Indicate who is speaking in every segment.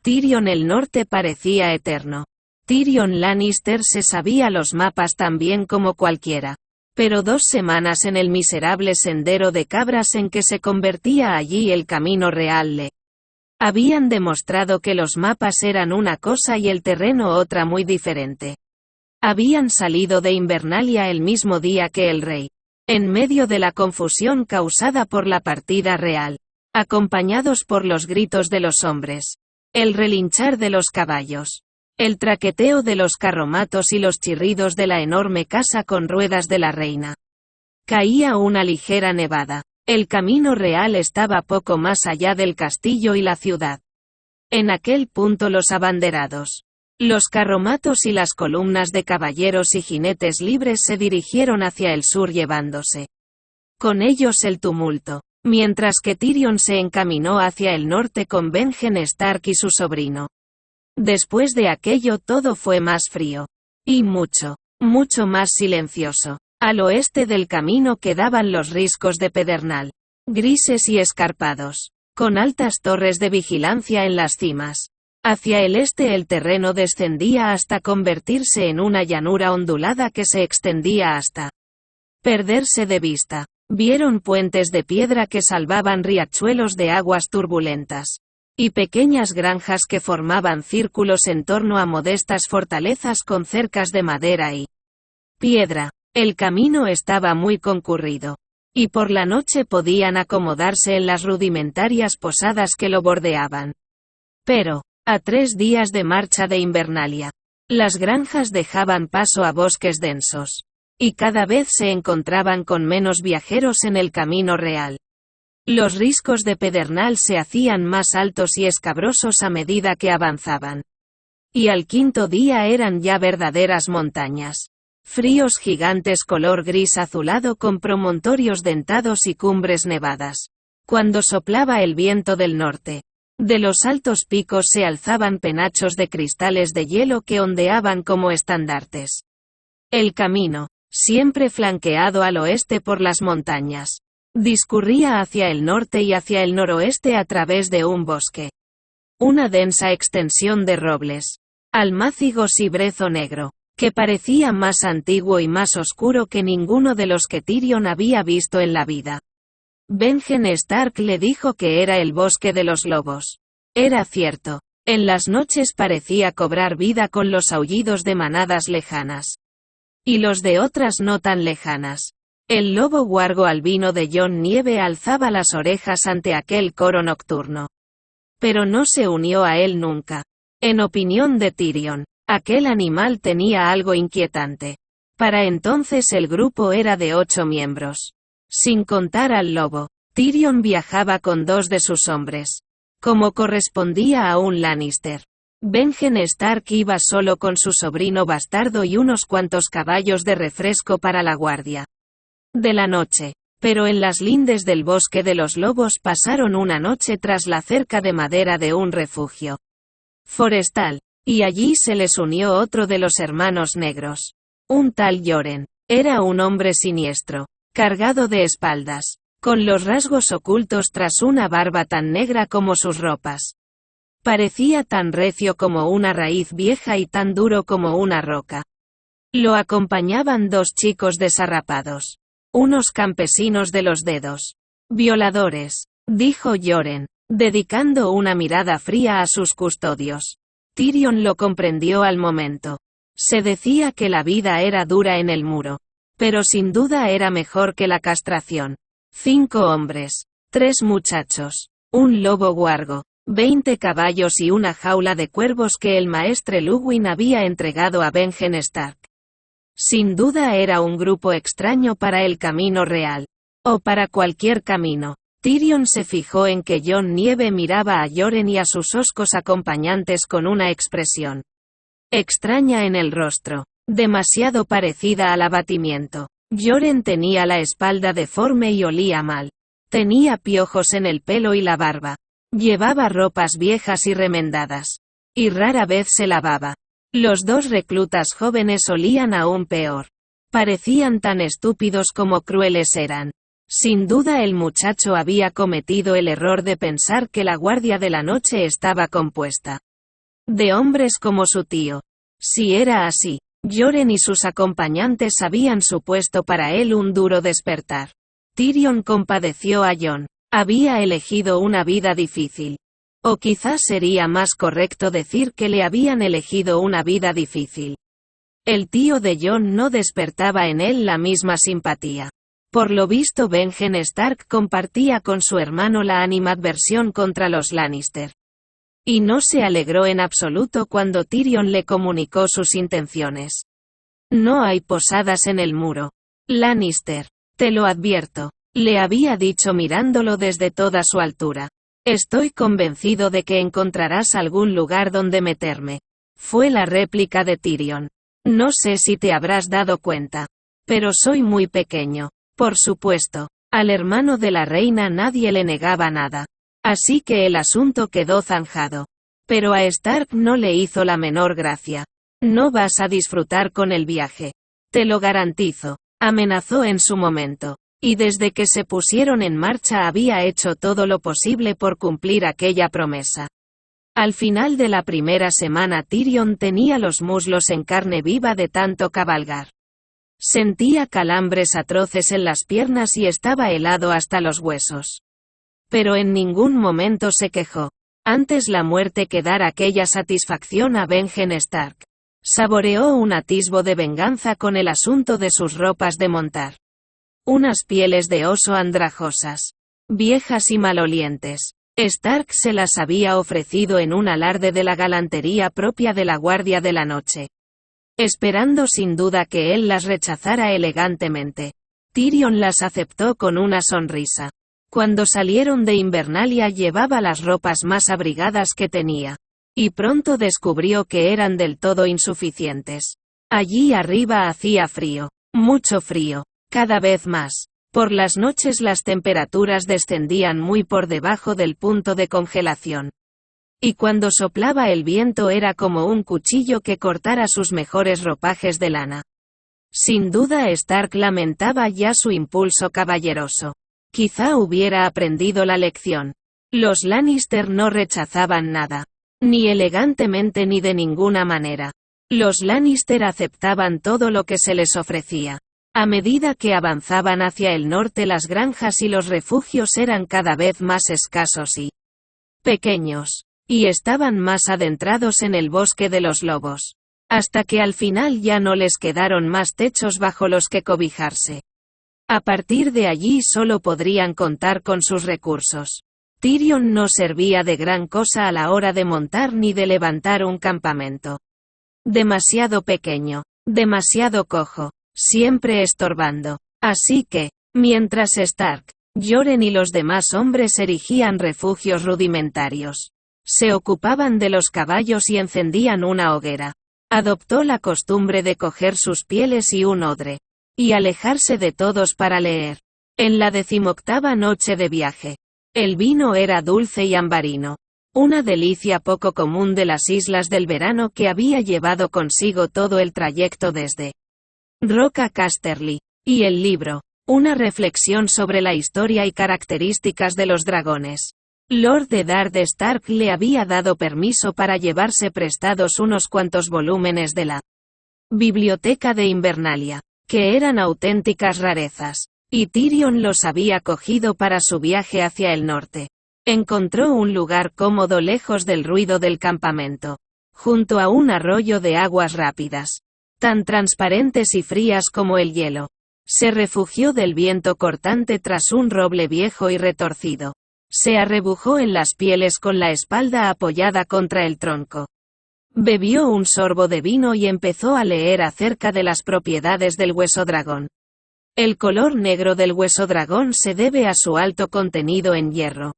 Speaker 1: Tyrion el norte parecía eterno. Tyrion Lannister se sabía los mapas tan bien como cualquiera. Pero 2 semanas en el miserable sendero de cabras en que se convertía allí el camino real le habían demostrado que los mapas eran una cosa y el terreno otra muy diferente. Habían salido de Invernalia el mismo día que el rey, en medio de la confusión causada por la partida real, acompañados por los gritos de los hombres, el relinchar de los caballos, el traqueteo de los carromatos y los chirridos de la enorme casa con ruedas de la reina. Caía una ligera nevada. El camino real estaba poco más allá del castillo y la ciudad. En aquel punto los abanderados, los carromatos y las columnas de caballeros y jinetes libres se dirigieron hacia el sur llevándose con ellos el tumulto, mientras que Tyrion se encaminó hacia el norte con Benjen Stark y su sobrino. Después de aquello todo fue más frío. Y mucho más silencioso. Al oeste del camino quedaban los riscos de pedernal, grises y escarpados, con altas torres de vigilancia en las cimas. Hacia el este el terreno descendía hasta convertirse en una llanura ondulada que se extendía hasta perderse de vista. Vieron puentes de piedra que salvaban riachuelos de aguas turbulentas, y pequeñas granjas que formaban círculos en torno a modestas fortalezas con cercas de madera y piedra. El camino estaba muy concurrido, y por la noche podían acomodarse en las rudimentarias posadas que lo bordeaban. Pero, a 3 días de marcha de Invernalia, las granjas dejaban paso a bosques densos, y cada vez se encontraban con menos viajeros en el camino real. Los riscos de pedernal se hacían más altos y escabrosos a medida que avanzaban. Y al 5.º día eran ya verdaderas montañas. Fríos gigantes color gris azulado con promontorios dentados y cumbres nevadas. Cuando soplaba el viento del norte, de los altos picos se alzaban penachos de cristales de hielo que ondeaban como estandartes. El camino, siempre flanqueado al oeste por las montañas, discurría hacia el norte y hacia el noroeste a través de un bosque. Una densa extensión de robles, almácigos y brezo negro, que parecía más antiguo y más oscuro que ninguno de los que Tyrion había visto en la vida. Benjen Stark le dijo que era el bosque de los lobos. Era cierto, en las noches parecía cobrar vida con los aullidos de manadas lejanas. Y los de otras no tan lejanas. El lobo huargo albino de Jon Nieve alzaba las orejas ante aquel coro nocturno. Pero no se unió a él nunca. En opinión de Tyrion, aquel animal tenía algo inquietante. Para entonces el grupo era de 8 miembros. Sin contar al lobo, Tyrion viajaba con 2 de sus hombres, como correspondía a un Lannister. Benjen Stark iba solo con su sobrino bastardo y unos cuantos caballos de refresco para la guardia de la noche. Pero en las lindes del bosque de los lobos pasaron una noche tras la cerca de madera de un refugio forestal. Y allí se les unió otro de los hermanos negros. Un tal Yoren. Era un hombre siniestro, cargado de espaldas, con los rasgos ocultos tras una barba tan negra como sus ropas. Parecía tan recio como una raíz vieja y tan duro como una roca. Lo acompañaban 2 chicos desarrapados. Unos campesinos de los dedos. Violadores, dijo Yoren, dedicando una mirada fría a sus custodios. Tyrion lo comprendió al momento. Se decía que la vida era dura en el muro. Pero sin duda era mejor que la castración. 5 hombres, 3 muchachos, un lobo huargo, 20 caballos y una jaula de cuervos que el maestre Luwin había entregado a Benjen Stark. Sin duda era un grupo extraño para el camino real. O para cualquier camino. Tyrion se fijó en que Jon Nieve miraba a Yoren y a sus hoscos acompañantes con una expresión extraña en el rostro, demasiado parecida al abatimiento. Yoren tenía la espalda deforme y olía mal. Tenía piojos en el pelo y la barba. Llevaba ropas viejas y remendadas. Y rara vez se lavaba. Los 2 reclutas jóvenes olían aún peor. Parecían tan estúpidos como crueles eran. Sin duda el muchacho había cometido el error de pensar que la guardia de la noche estaba compuesta De hombres como su tío. Si era así, Yoren y sus acompañantes habían supuesto para él un duro despertar. Tyrion compadeció a Jon. Había elegido una vida difícil. O quizás sería más correcto decir que le habían elegido una vida difícil. El tío de Jon no despertaba en él la misma simpatía. Por lo visto Benjen Stark compartía con su hermano la animadversión contra los Lannister. Y no se alegró en absoluto cuando Tyrion le comunicó sus intenciones. No hay posadas en el muro, Lannister. Te lo advierto, le había dicho mirándolo desde toda su altura. Estoy convencido de que encontrarás algún lugar donde meterme. Fue la réplica de Tyrion. No sé si te habrás dado cuenta. Pero soy muy pequeño. Por supuesto, al hermano de la reina nadie le negaba nada. Así que el asunto quedó zanjado. Pero a Stark no le hizo la menor gracia. No vas a disfrutar con el viaje. Te lo garantizo. Amenazó en su momento. Y desde que se pusieron en marcha había hecho todo lo posible por cumplir aquella promesa. Al final de la primera semana Tyrion tenía los muslos en carne viva de tanto cabalgar. Sentía calambres atroces en las piernas y estaba helado hasta los huesos. Pero en ningún momento se quejó. Antes la muerte que dar aquella satisfacción a Benjen Stark. Saboreó un atisbo de venganza con el asunto de sus ropas de montar. Unas pieles de oso andrajosas, viejas y malolientes. Stark se las había ofrecido en un alarde de la galantería propia de la Guardia de la Noche. Esperando sin duda que él las rechazara elegantemente. Tyrion las aceptó con una sonrisa. Cuando salieron de Invernalia llevaba las ropas más abrigadas que tenía. Y pronto descubrió que eran del todo insuficientes. Allí arriba hacía frío. Mucho frío. Cada vez más. Por las noches las temperaturas descendían muy por debajo del punto de congelación. Y cuando soplaba el viento era como un cuchillo que cortara sus mejores ropajes de lana. Sin duda Stark lamentaba ya su impulso caballeroso. Quizá hubiera aprendido la lección. Los Lannister no rechazaban nada. Ni elegantemente ni de ninguna manera. Los Lannister aceptaban todo lo que se les ofrecía. A medida que avanzaban hacia el norte las granjas y los refugios eran cada vez más escasos y pequeños. Y estaban más adentrados en el bosque de los lobos. Hasta que al final ya no les quedaron más techos bajo los que cobijarse. A partir de allí solo podrían contar con sus recursos. Tyrion no servía de gran cosa a la hora de montar ni de levantar un campamento. Demasiado pequeño, demasiado cojo, siempre estorbando. Así que, mientras Stark, Yoren y los demás hombres erigían refugios rudimentarios, se ocupaban de los caballos y encendían una hoguera. Adoptó la costumbre de coger sus pieles y un odre, y alejarse de todos para leer. En la 18ª noche de viaje, el vino era dulce y ambarino, una delicia poco común de las islas del verano que había llevado consigo todo el trayecto desde Roca Casterly, y el libro, una reflexión sobre la historia y características de los dragones. Lord Eddard Stark le había dado permiso para llevarse prestados unos cuantos volúmenes de la biblioteca de Invernalia, que eran auténticas rarezas, y Tyrion los había cogido para su viaje hacia el norte. Encontró un lugar cómodo lejos del ruido del campamento, junto a un arroyo de aguas rápidas, tan transparentes y frías como el hielo. Se refugió del viento cortante tras un roble viejo y retorcido. Se arrebujó en las pieles con la espalda apoyada contra el tronco. Bebió un sorbo de vino y empezó a leer acerca de las propiedades del hueso dragón. El color negro del hueso dragón se debe a su alto contenido en hierro.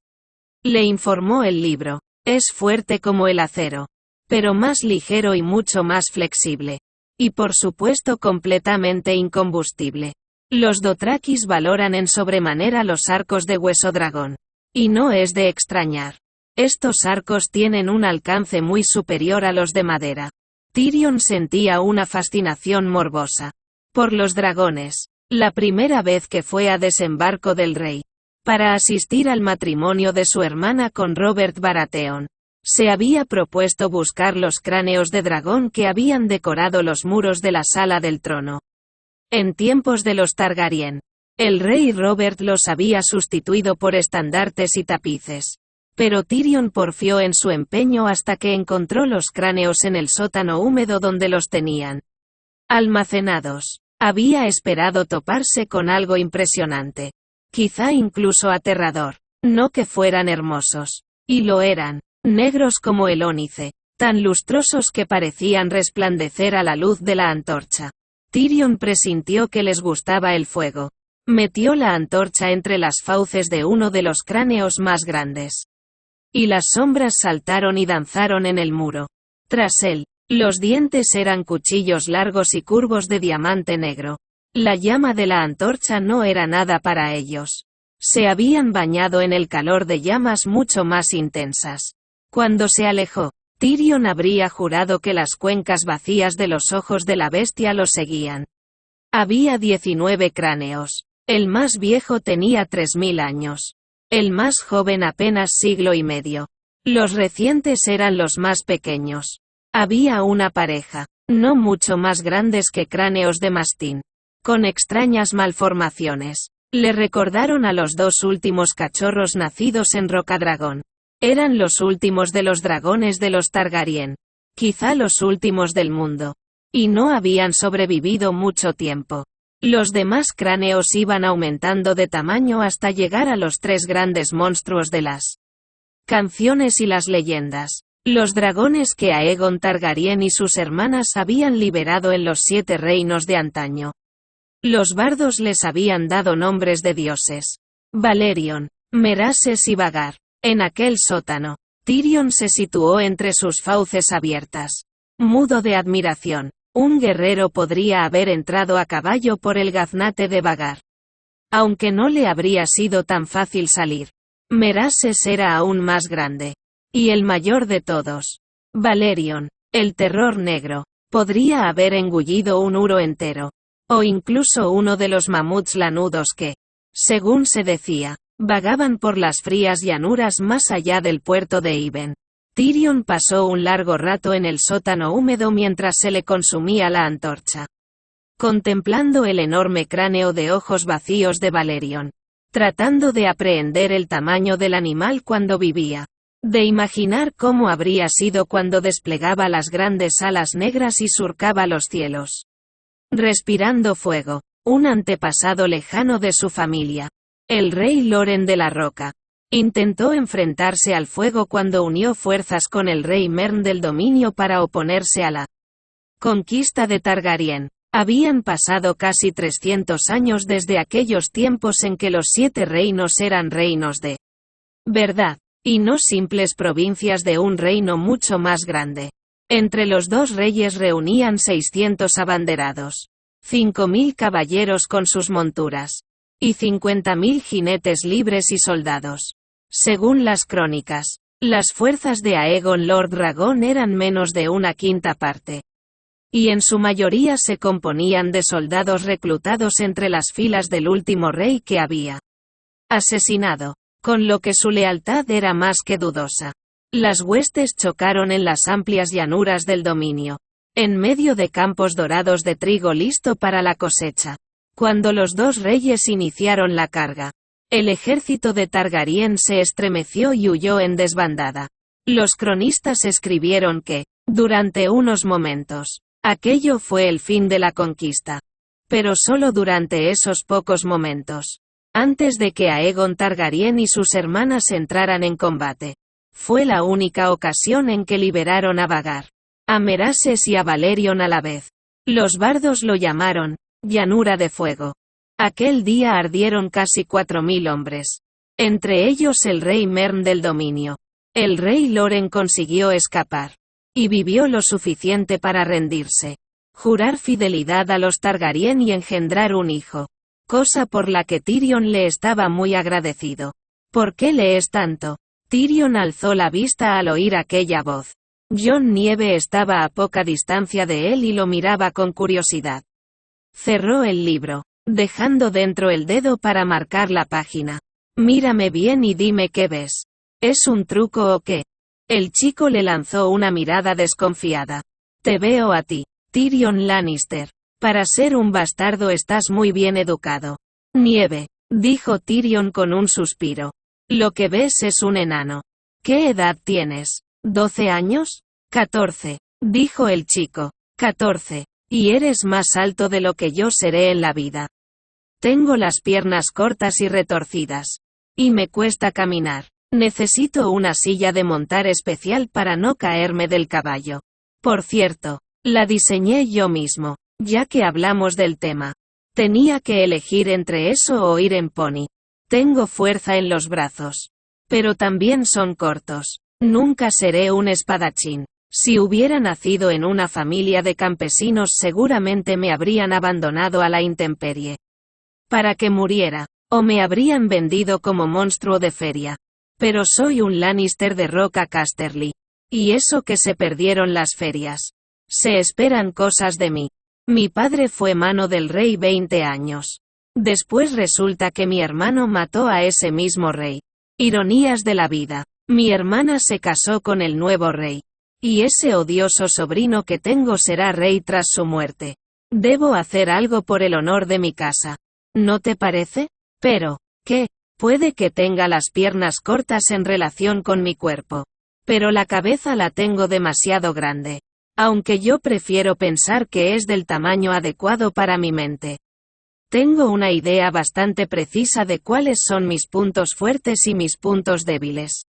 Speaker 1: Le informó el libro. Es fuerte como el acero, pero más ligero y mucho más flexible. Y por supuesto completamente incombustible. Los Dothrakis valoran en sobremanera los arcos de hueso dragón. Y no es de extrañar. Estos arcos tienen un alcance muy superior a los de madera. Tyrion sentía una fascinación morbosa por los dragones. La primera vez que fue a Desembarco del Rey, para asistir al matrimonio de su hermana con Robert Baratheon, Se había propuesto buscar los cráneos de dragón que habían decorado los muros de la sala del trono. En tiempos de los Targaryen, el rey Robert los había sustituido por estandartes y tapices. Pero Tyrion porfió en su empeño hasta que encontró los cráneos en el sótano húmedo donde los tenían almacenados. Había esperado toparse con algo impresionante. Quizá incluso aterrador. No que fueran hermosos. Y lo eran. Negros como el ónice. Tan lustrosos que parecían resplandecer a la luz de la antorcha. Tyrion presintió que les gustaba el fuego. Metió la antorcha entre las fauces de uno de los cráneos más grandes. Y las sombras saltaron y danzaron en el muro. Tras él, los dientes eran cuchillos largos y curvos de diamante negro. La llama de la antorcha no era nada para ellos. Se habían bañado en el calor de llamas mucho más intensas. Cuando se alejó, Tyrion habría jurado que las cuencas vacías de los ojos de la bestia lo seguían. Había 19 cráneos. El más viejo tenía 3000 años. El más joven apenas siglo y medio. Los recientes eran los más pequeños. Había una pareja, no mucho más grandes que cráneos de mastín, con extrañas malformaciones. Le recordaron a los dos últimos cachorros nacidos en Rocadragón. Eran los últimos de los dragones de los Targaryen. Quizá los últimos del mundo. Y no habían sobrevivido mucho tiempo. Los demás cráneos iban aumentando de tamaño hasta llegar a los 3 grandes monstruos de las canciones y las leyendas. Los dragones que Aegon Targaryen y sus hermanas habían liberado en los 7 reinos de antaño. Los bardos les habían dado nombres de dioses. Valerion, Merases y Vhagar. En aquel sótano, Tyrion se situó entre sus fauces abiertas. Mudo de admiración. Un guerrero podría haber entrado a caballo por el gaznate de Vhagar. Aunque no le habría sido tan fácil salir. Merases era aún más grande. Y el mayor de todos. Valerion, el terror negro, podría haber engullido un uro entero. O incluso uno de los mamuts lanudos que, según se decía, vagaban por las frías llanuras más allá del puerto de Iben. Tyrion pasó un largo rato en el sótano húmedo mientras se le consumía la antorcha. Contemplando el enorme cráneo de ojos vacíos de Valerion. Tratando de aprehender el tamaño del animal cuando vivía. De imaginar cómo habría sido cuando desplegaba las grandes alas negras y surcaba los cielos. Respirando fuego, un antepasado lejano de su familia. El rey Loren de la Roca. Intentó enfrentarse al fuego cuando unió fuerzas con el rey Mern del Dominio para oponerse a la conquista de Targaryen. Habían pasado casi 300 años desde aquellos tiempos en que los 7 reinos eran reinos de verdad. Y no simples provincias de un reino mucho más grande. Entre los dos reyes reunían 600 abanderados, 5000 caballeros con sus monturas, y 50.000 jinetes libres y soldados. Según las crónicas, las fuerzas de Aegon Lord Dragón eran menos de una quinta parte. Y en su mayoría se componían de soldados reclutados entre las filas del último rey que había asesinado. Con lo que su lealtad era más que dudosa. Las huestes chocaron en las amplias llanuras del dominio, en medio de campos dorados de trigo listo para la cosecha. Cuando los dos reyes iniciaron la carga, el ejército de Targaryen se estremeció y huyó en desbandada. Los cronistas escribieron que, durante unos momentos, aquello fue el fin de la conquista. Pero solo durante esos pocos momentos. Antes de que Aegon Targaryen y sus hermanas entraran en combate. Fue la única ocasión en que liberaron a Vhagar, a Merases y a Valerion a la vez. Los bardos lo llamaron, llanura de fuego. Aquel día ardieron casi 4000 hombres. Entre ellos el rey Mern del Dominio. El rey Loren consiguió escapar. Y vivió lo suficiente para rendirse. Jurar fidelidad a los Targaryen y engendrar un hijo. Cosa por la que Tyrion le estaba muy agradecido. ¿Por qué lees tanto? Tyrion alzó la vista al oír aquella voz. Jon Nieve estaba a poca distancia de él y lo miraba con curiosidad. Cerró el libro, dejando dentro el dedo para marcar la página. Mírame bien y dime qué ves. ¿Es un truco o qué? El chico le lanzó una mirada desconfiada. Te veo a ti, Tyrion Lannister. Para ser un bastardo estás muy bien educado. Nieve, dijo Tyrion con un suspiro. Lo que ves es un enano. ¿Qué edad tienes? ¿12 años? 14, dijo el chico. 14. Y eres más alto de lo que yo seré en la vida. Tengo las piernas cortas y retorcidas. Y me cuesta caminar. Necesito una silla de montar especial para no caerme del caballo. Por cierto, la diseñé yo mismo, ya que hablamos del tema. Tenía que elegir entre eso o ir en pony. Tengo fuerza en los brazos. Pero también son cortos. Nunca seré un espadachín. Si hubiera nacido en una familia de campesinos seguramente me habrían abandonado a la intemperie. Para que muriera, o me habrían vendido como monstruo de feria. Pero soy un Lannister de Roca Casterly. Y eso que se perdieron las ferias. Se esperan cosas de mí. Mi padre fue mano del rey 20 años. Después resulta que mi hermano mató a ese mismo rey. Ironías de la vida. Mi hermana se casó con el nuevo rey. Y ese odioso sobrino que tengo será rey tras su muerte. Debo hacer algo por el honor de mi casa. ¿No te parece? Pero, ¿qué? Puede que tenga las piernas cortas en relación con mi cuerpo. Pero la cabeza la tengo demasiado grande. Aunque yo prefiero pensar que es del tamaño adecuado para mi mente. Tengo una idea bastante precisa de cuáles son mis puntos fuertes y mis puntos débiles.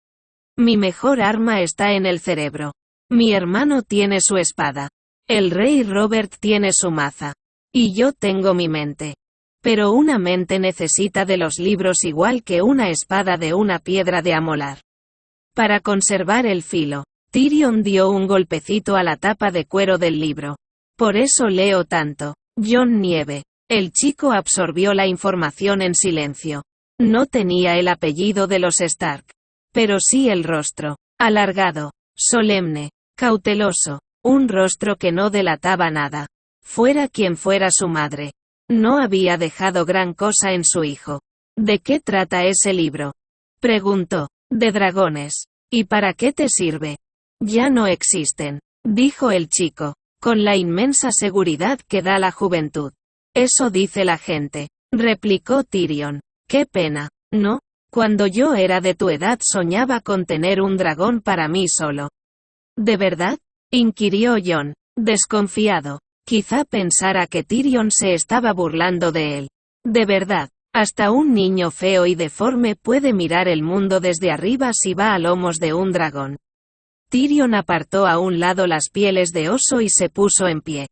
Speaker 1: Mi mejor arma está en el cerebro. Mi hermano tiene su espada. El rey Robert tiene su maza. Y yo tengo mi mente. Pero una mente necesita de los libros igual que una espada de una piedra de amolar. Para conservar el filo, Tyrion dio un golpecito a la tapa de cuero del libro. Por eso leo tanto. Jon Nieve. El chico absorbió la información en silencio. No tenía el apellido de los Stark. Pero sí el rostro. Alargado, solemne, cauteloso. Un rostro que no delataba nada. Fuera quien fuera su madre. No había dejado gran cosa en su hijo. ¿De qué trata ese libro? Preguntó. De dragones. ¿Y para qué te sirve? Ya no existen, dijo el chico, con la inmensa seguridad que da la juventud. Eso dice la gente, replicó Tyrion. Qué pena, ¿no? Cuando yo era de tu edad soñaba con tener un dragón para mí solo. ¿De verdad? Inquirió Jon, desconfiado. Quizá pensara que Tyrion se estaba burlando de él. De verdad, hasta un niño feo y deforme puede mirar el mundo desde arriba si va a lomos de un dragón. Tyrion apartó a un lado las pieles de oso y se puso en pie.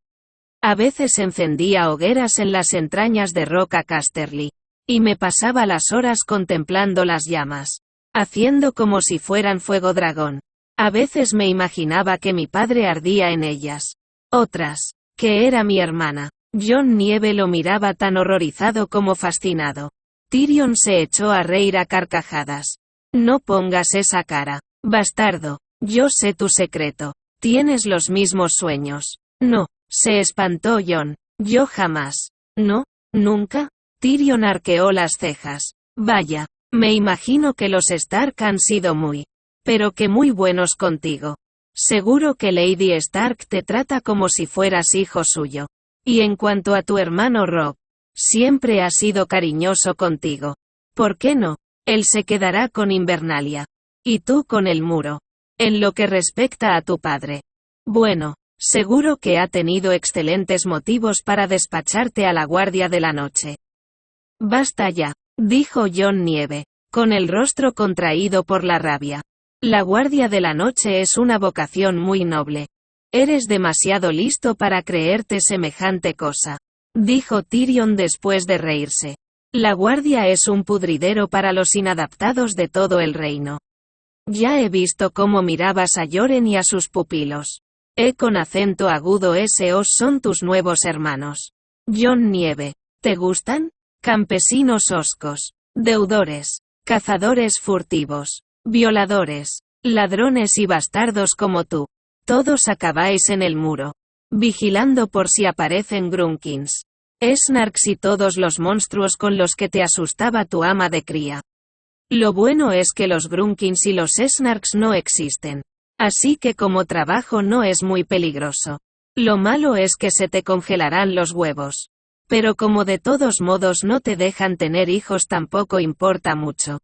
Speaker 1: A veces encendía hogueras en las entrañas de Roca Casterly. Y me pasaba las horas contemplando las llamas. Haciendo como si fueran fuego dragón. A veces me imaginaba que mi padre ardía en ellas. Otras, que era mi hermana. Jon Nieve lo miraba tan horrorizado como fascinado. Tyrion se echó a reír a carcajadas. No pongas esa cara, bastardo. Yo sé tu secreto. Tienes los mismos sueños. No, se espantó Jon. Yo jamás. ¿No? ¿Nunca? Tyrion arqueó las cejas. Vaya, me imagino que los Stark han sido pero que muy buenos contigo. Seguro que Lady Stark te trata como si fueras hijo suyo. Y en cuanto a tu hermano Robb, siempre ha sido cariñoso contigo. ¿Por qué no? Él se quedará con Invernalia. Y tú con el muro. En lo que respecta a tu padre. Bueno, seguro que ha tenido excelentes motivos para despacharte a la guardia de la noche. Basta ya, dijo Jon Nieve, con el rostro contraído por la rabia. La guardia de la noche es una vocación muy noble. Eres demasiado listo para creerte semejante cosa, dijo Tyrion después de reírse. La guardia es un pudridero para los inadaptados de todo el reino. Ya he visto cómo mirabas a Yoren y a sus pupilos. Con acento agudo esos son tus nuevos hermanos. Jon Nieve, ¿te gustan? Campesinos hoscos, deudores, cazadores furtivos, violadores, ladrones y bastardos como tú. Todos acabáis en el muro, vigilando por si aparecen Grunkins, Snarks y todos los monstruos con los que te asustaba tu ama de cría. Lo bueno es que los Grunkins y los Snarks no existen. Así que como trabajo no es muy peligroso. Lo malo es que se te congelarán los huevos. Pero como de todos modos no te dejan tener hijos tampoco importa mucho.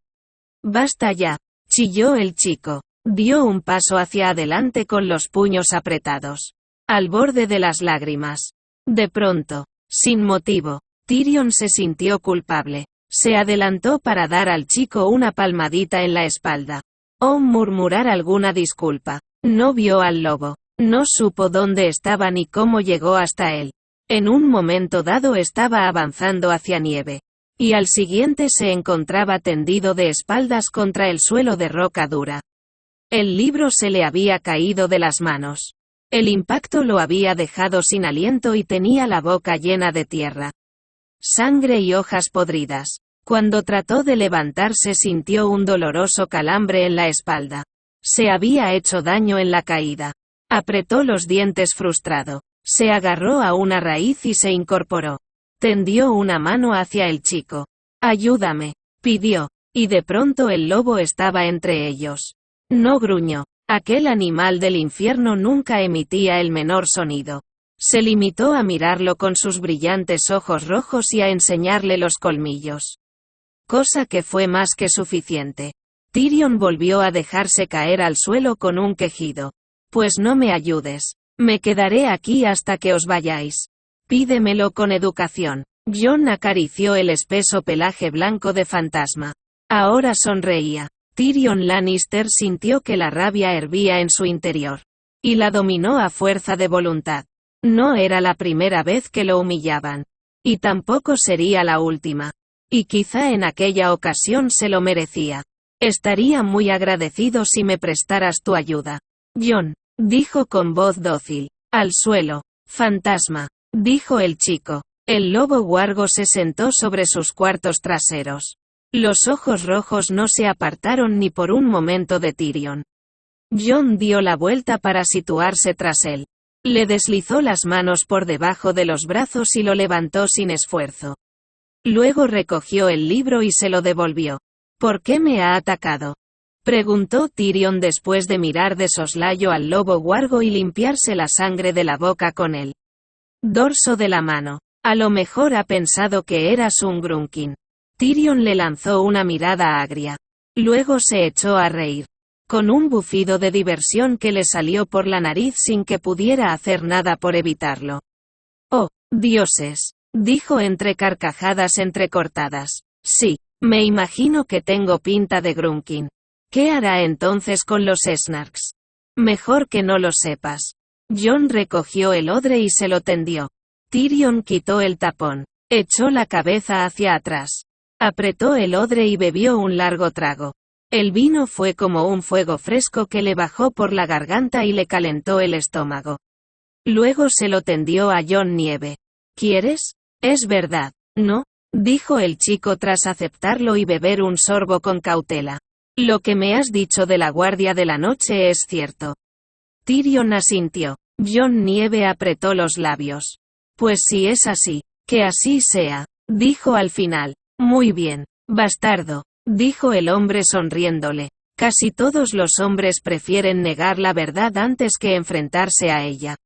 Speaker 1: Basta ya, chilló el chico. Dio un paso hacia adelante con los puños apretados. Al borde de las lágrimas. De pronto, sin motivo, Tyrion se sintió culpable. Se adelantó para dar al chico una palmadita en la espalda. O murmurar alguna disculpa. No vio al lobo. No supo dónde estaba ni cómo llegó hasta él. En un momento dado estaba avanzando hacia nieve. Y al siguiente se encontraba tendido de espaldas contra el suelo de roca dura. El libro se le había caído de las manos. El impacto lo había dejado sin aliento y tenía la boca llena de tierra. Sangre y hojas podridas. Cuando trató de levantarse sintió un doloroso calambre en la espalda. Se había hecho daño en la caída. Apretó los dientes frustrado. Se agarró a una raíz y se incorporó. Tendió una mano hacia el chico. «Ayúdame», pidió. Y de pronto el lobo estaba entre ellos. No gruñó. Aquel animal del infierno nunca emitía el menor sonido. Se limitó a mirarlo con sus brillantes ojos rojos y a enseñarle los colmillos. Cosa que fue más que suficiente. Tyrion volvió a dejarse caer al suelo con un quejido. «Pues no me ayudes. Me quedaré aquí hasta que os vayáis. Pídemelo con educación». Jon acarició el espeso pelaje blanco de Fantasma. Ahora sonreía. Tyrion Lannister sintió que la rabia hervía en su interior. Y la dominó a fuerza de voluntad. No era la primera vez que lo humillaban. Y tampoco sería la última. Y quizá en aquella ocasión se lo merecía. «Estaría muy agradecido si me prestaras tu ayuda. Jon», dijo con voz dócil. «Al suelo, Fantasma», dijo el chico. El lobo huargo se sentó sobre sus cuartos traseros. Los ojos rojos no se apartaron ni por un momento de Tyrion. Jon dio la vuelta para situarse tras él. Le deslizó las manos por debajo de los brazos y lo levantó sin esfuerzo. Luego recogió el libro y se lo devolvió. «¿Por qué me ha atacado?», preguntó Tyrion después de mirar de soslayo al lobo huargo y limpiarse la sangre de la boca con el dorso de la mano. «A lo mejor ha pensado que eras un grunkin». Tyrion le lanzó una mirada agria. Luego se echó a reír. Con un bufido de diversión que le salió por la nariz sin que pudiera hacer nada por evitarlo. «Oh, dioses», dijo entre carcajadas entrecortadas. «Sí, me imagino que tengo pinta de grunkin. ¿Qué hará entonces con los Snarks? Mejor que no lo sepas». Jon recogió el odre y se lo tendió. Tyrion quitó el tapón. Echó la cabeza hacia atrás. Apretó el odre y bebió un largo trago. El vino fue como un fuego fresco que le bajó por la garganta y le calentó el estómago. Luego se lo tendió a Jon Nieve. «¿Quieres? Es verdad, ¿no?», dijo el chico tras aceptarlo y beber un sorbo con cautela. «Lo que me has dicho de la guardia de la noche es cierto». Tyrion asintió. Jon Nieve apretó los labios. «Pues si es así, que así sea», dijo al final. «Muy bien, bastardo», dijo el hombre sonriéndole. «Casi todos los hombres prefieren negar la verdad antes que enfrentarse a ella».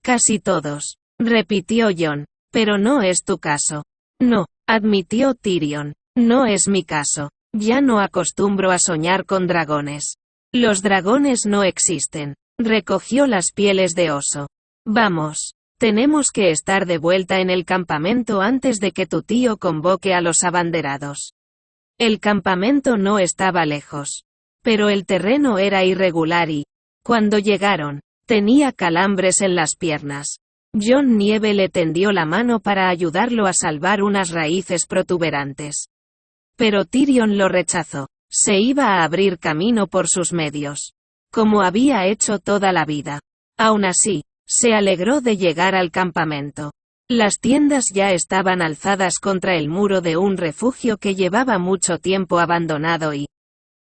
Speaker 1: «Casi todos», repitió Jon. «Pero no es tu caso». «No», admitió Tyrion. «No es mi caso. Ya no acostumbro a soñar con dragones. Los dragones no existen». Recogió las pieles de oso. «Vamos. Tenemos que estar de vuelta en el campamento antes de que tu tío convoque a los abanderados». El campamento no estaba lejos. Pero el terreno era irregular y, cuando llegaron, tenía calambres en las piernas. Jon Nieve le tendió la mano para ayudarlo a salvar unas raíces protuberantes. Pero Tyrion lo rechazó. Se iba a abrir camino por sus medios. Como había hecho toda la vida. Aún así, se alegró de llegar al campamento. Las tiendas ya estaban alzadas contra el muro de un refugio que llevaba mucho tiempo abandonado y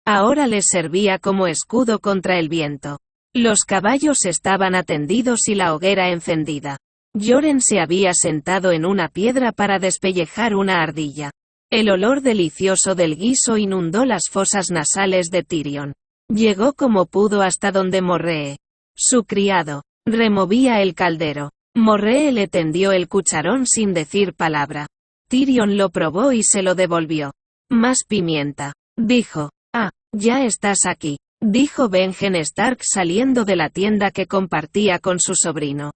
Speaker 1: ahora les servía como escudo contra el viento. Los caballos estaban atendidos y la hoguera encendida. Yoren se había sentado en una piedra para despellejar una ardilla. El olor delicioso del guiso inundó las fosas nasales de Tyrion. Llegó como pudo hasta donde Morree, su criado, removía el caldero. Morree le tendió el cucharón sin decir palabra. Tyrion lo probó y se lo devolvió. Más pimienta, dijo. Ah, ya estás aquí, dijo Benjen Stark saliendo de la tienda que compartía con su sobrino.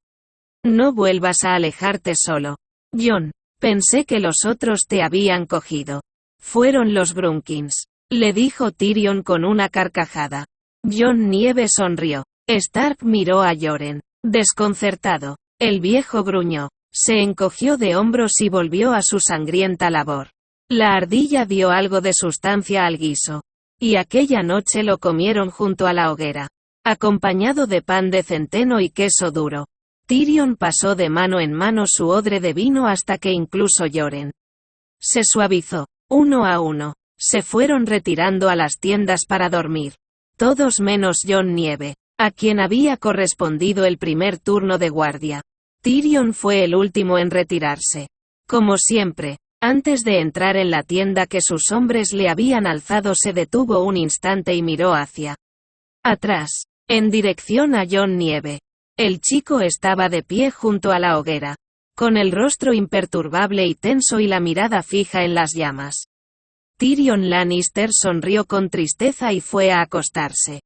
Speaker 1: No vuelvas a alejarte solo. Jon, pensé que los otros te habían cogido. Fueron los Brunkins, le dijo Tyrion con una carcajada. Jon Nieve sonrió. Stark miró a Yoren, desconcertado. El viejo gruñó, se encogió de hombros y volvió a su sangrienta labor. La ardilla dio algo de sustancia al guiso, y aquella noche lo comieron junto a la hoguera, acompañado de pan de centeno y queso duro. Tyrion pasó de mano en mano su odre de vino hasta que incluso Yoren se suavizó. Uno a uno, se fueron retirando a las tiendas para dormir. Todos menos Jon Nieve, a quien había correspondido el primer turno de guardia. Tyrion fue el último en retirarse. Como siempre, antes de entrar en la tienda que sus hombres le habían alzado, se detuvo un instante y miró hacia atrás, en dirección a Jon Nieve. El chico estaba de pie junto a la hoguera, con el rostro imperturbable y tenso y la mirada fija en las llamas. Tyrion Lannister sonrió con tristeza y fue a acostarse.